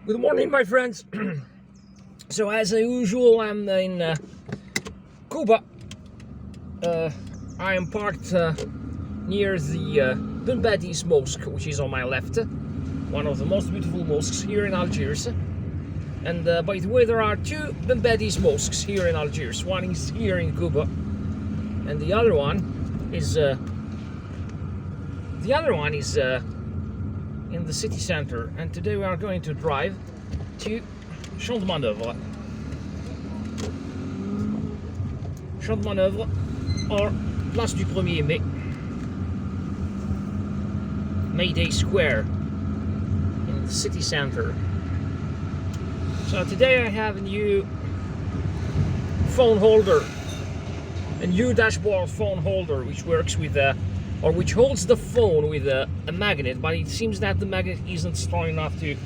Good morning, my friends. So as usual, I'm in Kouba. I am parked near the Ben Badis Mosque, which is on my left. One of the most beautiful mosques here in Algiers. And by the way, there are two Ben Badis mosques here in Algiers. One is here in Kouba, and the other one is in the city center. And today we are going to drive to Champ de Manoeuvre. Champ de Manoeuvre, or Place du 1er Mai, May Day Square in the city center. So today I have a new phone holder, a new dashboard phone holder, which works with or which holds the phone with a magnet, but it seems that the magnet isn't strong enough to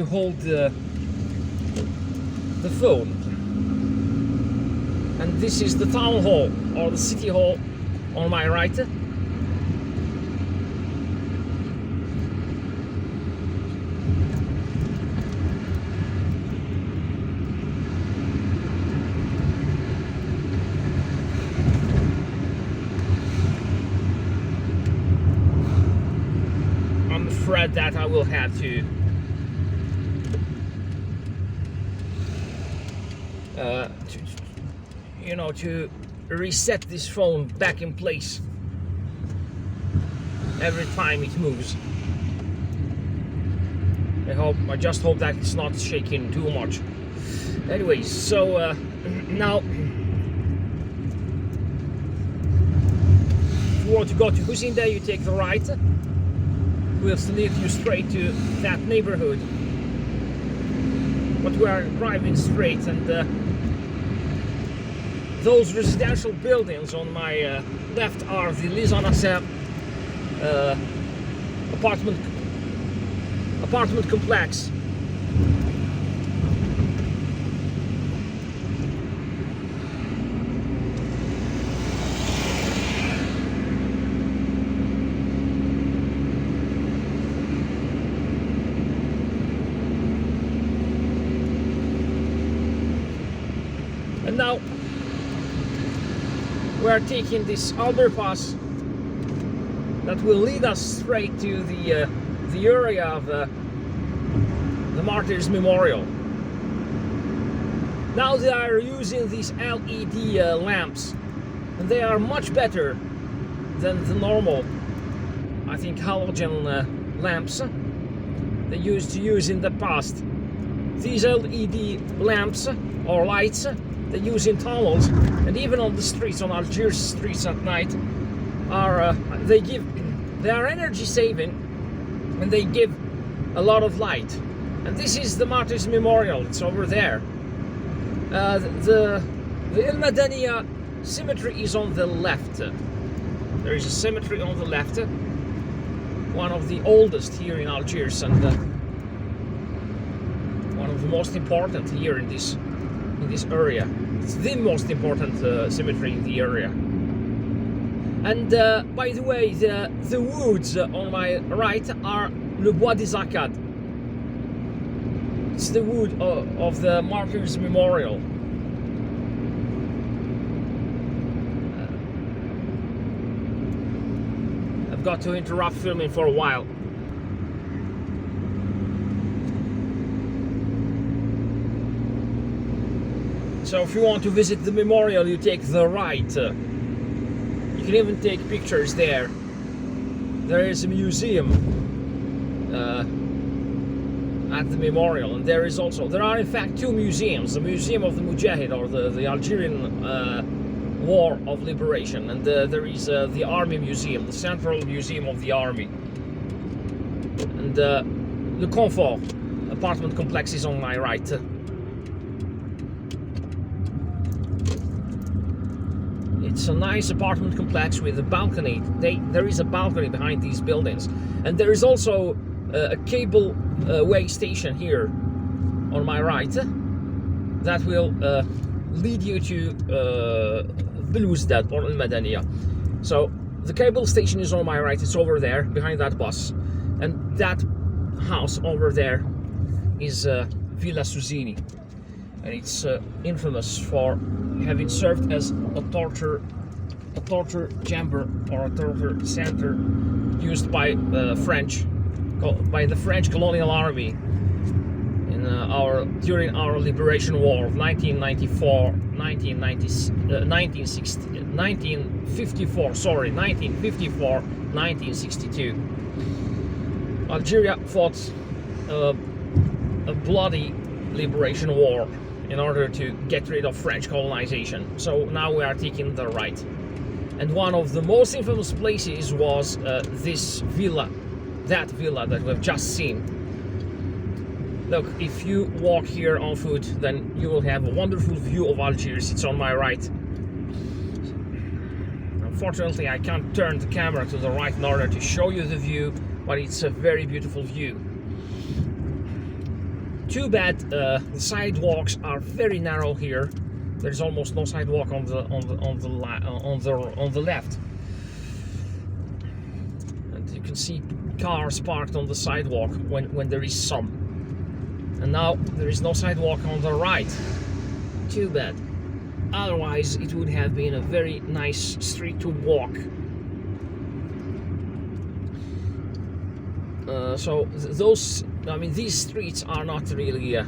hold the phone. And this is the town hall, or the city hall, on my right. I'm afraid that I will have to to reset this phone back in place every time it moves. I just hope that it's not shaking too much. Anyways, so now if you want to go to Husinda, you take the right. We'll lead you straight to that neighborhood, but we are driving straight, and those residential buildings on my left are the Lizanasser apartment complex. And now we are taking this underpass that will lead us straight to the area of the Martyrs Memorial. Now they are using these LED lamps, and they are much better than the normal, I think, halogen lamps they used to use in the past. These LED lamps or lights they use in tunnels and even on the streets, on Algiers streets at night, are they are energy saving, and they give a lot of light. And this is the Martyrs Memorial. It's over there. The El Madania cemetery is on the left. There is a cemetery on the left, one of the oldest here in Algiers, and one of the most important here in this area. It's the most important cemetery in the area. And by the way, the woods on my right are Le Bois des Arcades. It's the wood of the Martyrs Memorial. I've got to interrupt filming for a while. So if you want to visit the memorial, you take the right. You can even take pictures there. There is a museum at the memorial, and there are in fact two museums: the Museum of the Mujahid, or the Algerian War of Liberation, and there is the Army Museum, the Central Museum of the Army. And Le Confort apartment complex is on my right. It's a nice apartment complex with a balcony. There is a balcony behind these buildings, and there is also a cable way station here on my right that will lead you to Belouizdad or Al Madania. So the cable station is on my right. It's over there behind that bus. And that house over there is Villa Susini, and it's infamous for having served as a torture chamber or a torture center used by the French colonial army in during our liberation war of 1954 1962. Algeria fought a bloody liberation war in order to get rid of French colonization. So now we are taking the right. And one of the most infamous places was this villa, that villa that we've just seen. Look, if you walk here on foot, then you will have a wonderful view of Algiers. It's on my right. Unfortunately, I can't turn the camera to the right in order to show you the view, but it's a very beautiful view. Too bad the sidewalks are very narrow here. There's almost no sidewalk on the left, and you can see cars parked on the sidewalk when there is some. And now there is no sidewalk on the right. Too bad. Otherwise, it would have been a very nice street to walk. These streets are not really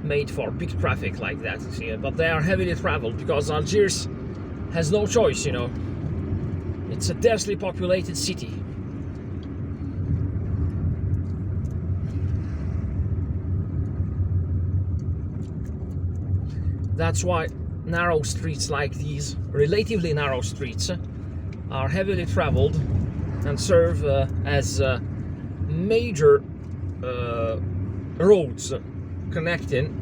made for big traffic like that, see, but they are heavily traveled because Algiers has no choice, you know. It's a densely populated city. That's why narrow streets like these, relatively narrow streets, are heavily traveled and serve as major roads connecting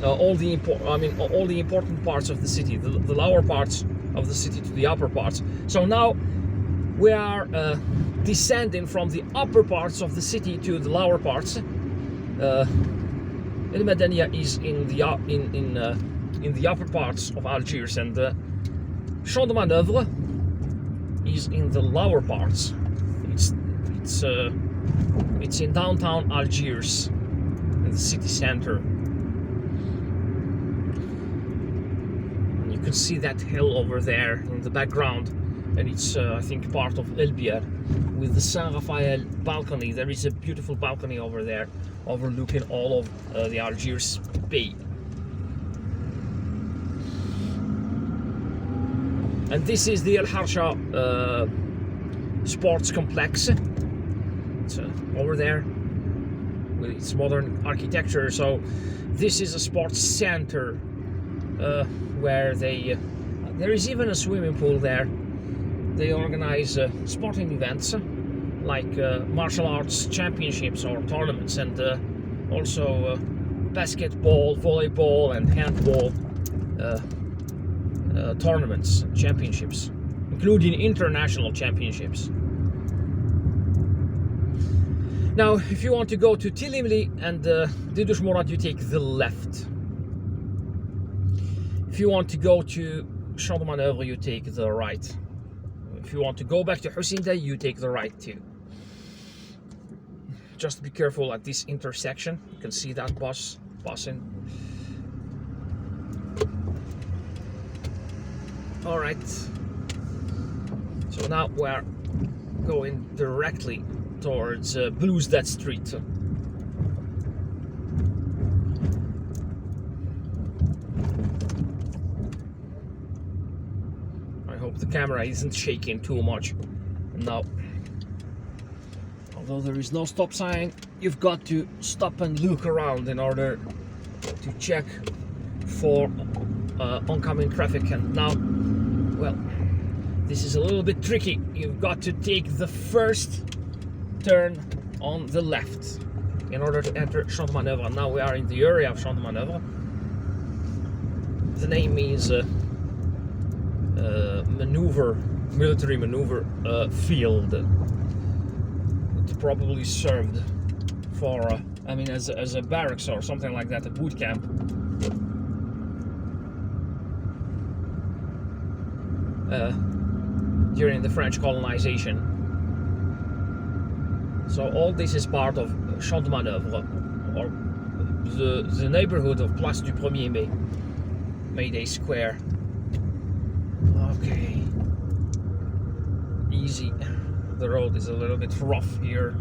all the important parts of the city, the lower parts of the city to the upper parts. So now we are descending from the upper parts of the city to the lower parts. El Madania is in the upper parts of Algiers, and Champ de Manoeuvre is in the lower parts. It's in downtown Algiers, in the city center. And you can see that hill over there in the background, and it's I think part of Algiers with the Saint Raphael balcony. There is a beautiful balcony over there overlooking all of the Algiers Bay. And this is the El Harsha sports complex. It's over there with its modern architecture. So this is a sports center where there is even a swimming pool there. They organize sporting events like martial arts championships or tournaments, and also basketball, volleyball and handball tournaments, championships, including international championships. Now, if you want to go to Tilimli and Didush Morad, you take the left. If you want to go to Champ de Manoeuvre, you take the right. If you want to go back to Hussein, you take the right too. Just be careful at this intersection. You can see that bus passing. All right. So now we're going directly towards Bluesdat Street. I hope the camera isn't shaking too much. Now, although there is no stop sign, you've got to stop and look around in order to check for oncoming traffic. And now, well, this is a little bit tricky. You've got to take the first turn on the left in order to enter Champ de Manoeuvre. Now we are in the area of Champ de Manoeuvre. The name means military maneuver field. It probably served for, as a barracks or something like that, a boot camp. during the French colonization. So all this is part of Champ de Manoeuvre, or the neighborhood of Place du 1er Mai, May Day Square. Okay, easy. The road is a little bit rough here.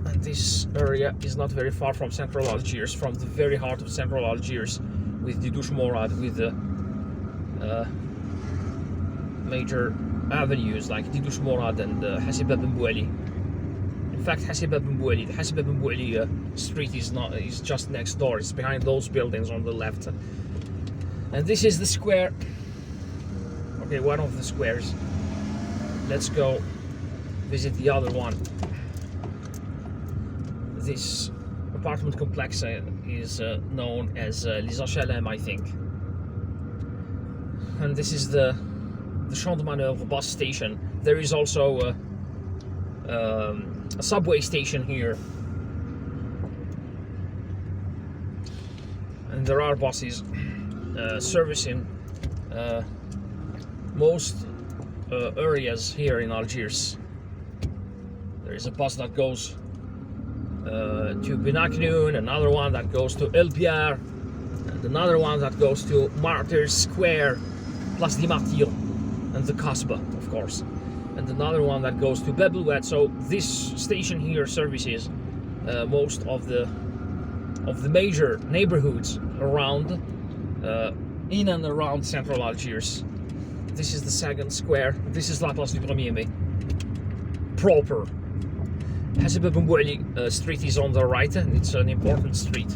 And this area is not very far from central Algiers, from the very heart of central Algiers, with Didouche Morad, with the major avenues like Didouche Morad and Hassib Ben Bouali. In fact, Hassib Ben Bouali, the Hassib Ben Bouali street is just next door. It's behind those buildings on the left. And this is the square. Okay, one of the squares. Let's go visit the other one. This apartment complex is known as Les HLM, I think. And this is the Champ de Manoeuvre bus station. There is also a subway station here. And there are buses servicing most areas here in Algiers. There is a bus that goes to Benaknoun, another one that goes to El Biar, and another one that goes to Martyrs Square, Place des Martyrs, and the Kasbah, of course, and another one that goes to Beblouet. So this station here services most of the major neighborhoods around, in and around central Algiers. This is the second square. This is La Place du 1er Mai proper. Hassib Ben Bouali street is on the right, and it's an important street.